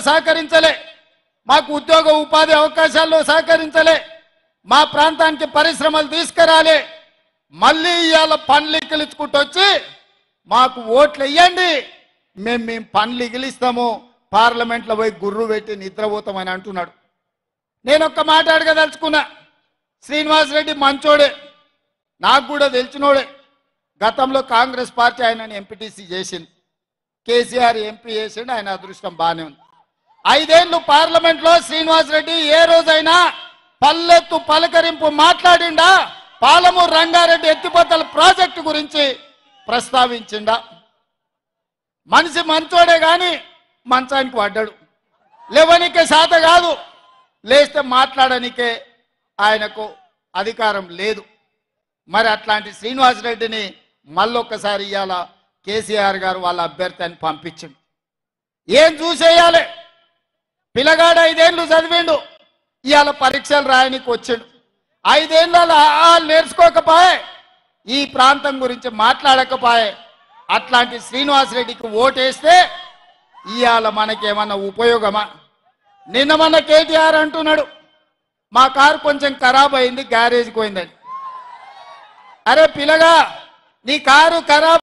సహకరించలే, మాకు ఉద్యోగ ఉపాధి అవకాశాల్లో సహకరించలే, మా ప్రాంతానికి పరిశ్రమలు తీసుకురాలే. మళ్ళీ ఇవాళ పనులు ఇగిలించుకుంటూ వచ్చి మాకు ఓట్లు వేయండి, మేము పనులు ఇగిలిస్తాము, పార్లమెంట్లో పోయి గుర్రు పెట్టి నిద్రపోతామని అంటున్నాడు. నేను ఒక్క మాట అడగదలుచుకున్నా. శ్రీనివాస్ రెడ్డి మంచోడే, నాకు కూడా తెలిసినోడే. గతంలో కాంగ్రెస్ పార్టీ ఆయనని ఎంపీటీసీ చేసింది, కేసీఆర్ ఎంపీ చేసిండు, ఆయన అదృష్టం బాగానే ఉంది. 5 ఏళ్ళు పార్లమెంట్లో శ్రీనివాస్ రెడ్డి ఏ రోజైనా పల్లెత్తు పలకరింపు మాట్లాడిండా? పాలమూరు రంగారెడ్డి ఎత్తిపోతల ప్రాజెక్టు గురించి ప్రస్తావించిండా? మనిషి మంచోడే కానీ మంచానికి పడ్డాడు. లేవనికే శాత కాదు, లేస్తే మాట్లాడనికే ఆయనకు అధికారం లేదు. మరి అట్లాంటి శ్రీనివాస్ రెడ్డిని మళ్ళొక్కసారి ఇవాళ కేసీఆర్ గారు వాళ్ళ అభ్యర్థి అని పంపించిండు. ఏం చూసేయాలి? పిల్లగాడు 5 ఏళ్ళు చదివిండు, ఇవాళ పరీక్షలు రాయనికి వచ్చిండు. 5 ఏళ్ళ నేర్చుకోకపోయే, ఈ ప్రాంతం గురించి మాట్లాడకపోయే. అట్లాంటి శ్రీనివాస్ రెడ్డికి ఓటేస్తే ఇవాళ మనకేమన్నా ఉపయోగమా? నిన్న మన కేటీఆర్ అంటున్నాడు, మా కారు కొంచెం ఖరాబ్ అయింది, గ్యారేజ్కి పోయిందని. అరే పిల్లగా, నీ కారు ఖరాబ్